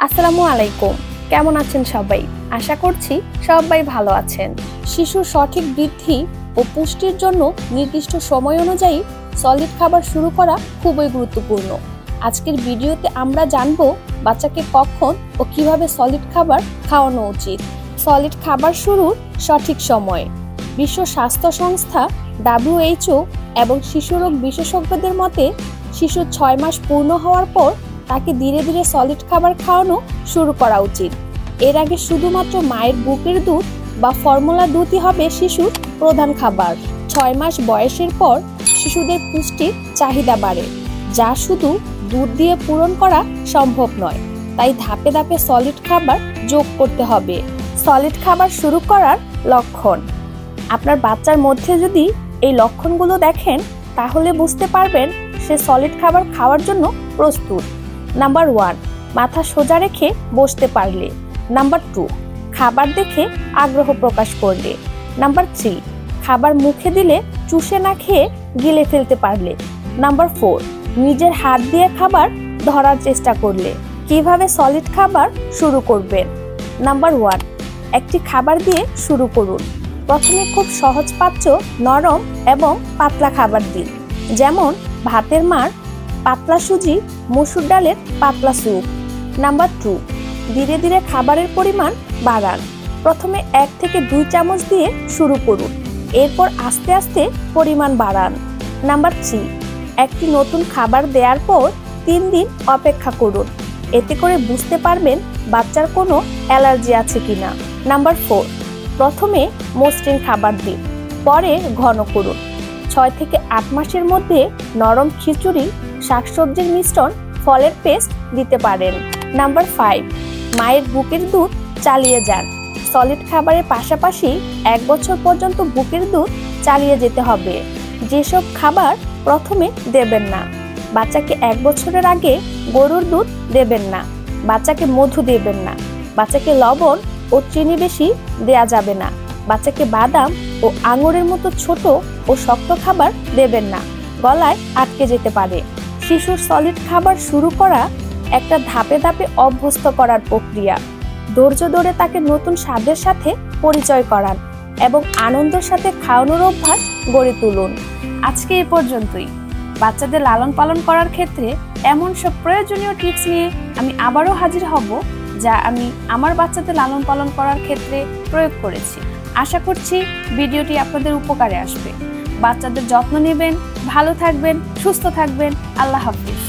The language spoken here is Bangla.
আসসালামু আলাইকুম। কেমন আছেন সবাই? আশা করছি সবাই ভালো আছেন। শিশুর সঠিক বৃদ্ধি ও পুষ্টির জন্য নির্দিষ্ট সময় অনুযায়ী সলিড খাবার শুরু করা খুবই গুরুত্বপূর্ণ। আজকের ভিডিওতে আমরা জানব বাচ্চাকে কখন ও কিভাবে সলিড খাবার খাওয়ানো উচিত। সলিড খাবার শুরুর সঠিক সময়। বিশ্ব স্বাস্থ্য সংস্থা WHO এবং শিশুরোগ বিশেষজ্ঞদের মতে শিশুর 6 মাস পূর্ণ হওয়ার পর তাকে ধীরে ধীরে সলিড খাবার খাওয়ানো শুরু করা উচিত। এর আগে শুধুমাত্র মায়ের বুকের দুধ বা ফর্মুলা দুধই হবে শিশুর প্রধান খাবার। 6 মাস বয়সের পর শিশুদের পুষ্টির চাহিদা বাড়ে, যা শুধু দুধ দিয়ে পূরণ করা সম্ভব নয়। তাই ধাপে ধাপে সলিড খাবার যোগ করতে হবে। সলিড খাবার শুরু করার লক্ষণ। আপনার বাচ্চার মধ্যে যদি এই লক্ষণগুলো দেখেন তাহলে বুঝতে পারবেন সে সলিড খাবার খাওয়ার জন্য প্রস্তুত। নাম্বার 1, মাথা সোজা রেখে বসতে পারলে। নাম্বার 2, খাবার দেখে আগ্রহ প্রকাশ করলে। নাম্বার 3, খাবার মুখে দিলে চুষে না খেয়ে গিলে ফেলতে পারলে। নাম্বার 4, নিজের হাত দিয়ে খাবার ধরার চেষ্টা করলে। কিভাবে সলিড খাবার শুরু করবেন? নাম্বার 1, একটি খাবার দিয়ে শুরু করুন। প্রথমে খুব সহজপাচ্য, নরম এবং পাতলা খাবার দিন, যেমন ভাতের মাড়, পাতলা সুজি, মসুর ডালের পাতলা স্যুপ। নাম্বার 2, ধীরে ধীরে খাবারের পরিমাণ বাড়ান। প্রথমে 1 থেকে 2 চামচ দিয়ে শুরু করুন, এরপর আস্তে আস্তে পরিমাণ বাড়ান। নাম্বার 3, একটি নতুন খাবার দেওয়ার পর 3 দিন অপেক্ষা করুন, এতে করে বুঝতে পারবেন বাচ্চার কোনো অ্যালার্জি আছে কিনা। নাম্বার 4, প্রথমে মসৃণ খাবার দিন, পরে ঘন করুন। 6 থেকে 8 মাসের মধ্যে নরম খিচুড়ি, শাকসবজির মিশ্রণ, ফলের পেস্ট দিতে পারেন। নাম্বার 5, মায়ের বুকের দুধ চালিয়ে যান। সলিড খাবারের পাশাপাশি 1 বছর পর্যন্ত বুকের দুধ চালিয়ে যেতে হবে। যেসব খাবার প্রথমে দেবেন না। বাচ্চাকে 1 বছরের আগে গরুর দুধ দেবেন না। বাচ্চাকে মধু দেবেন না। বাচ্চাকে লবণ ও চিনি বেশি দেয়া যাবে না। বাচ্চাকে বাদাম ও আঙুরের মতো ছোট ও শক্ত খাবার দেবেন না, গলায় আটকে যেতে পারে। শিশুর সলিড খাবার শুরু করা একটা ধাপে ধাপে অভ্যস্ত করার প্রক্রিয়া। ধৈর্য ধরে তাকে নতুন স্বাদের সাথে পরিচয় করান এবং আনন্দের সাথে খাওয়ানোর অভ্যাস গড়ে তুলুন। আজকে এ পর্যন্তই। বাচ্চাদের লালন পালন করার ক্ষেত্রে এমন সব প্রয়োজনীয় টিপস নিয়ে আমি আবারও হাজির হব, যা আমি আমার বাচ্চাদের লালন পালন করার ক্ষেত্রে প্রয়োগ করেছি। আশা করছি ভিডিওটি আপনাদের উপকারে আসবে। বাচ্চাদের যত্ন নেবেন, ভালো থাকবেন, সুস্থ থাকবেন। আল্লাহ হাফিজ।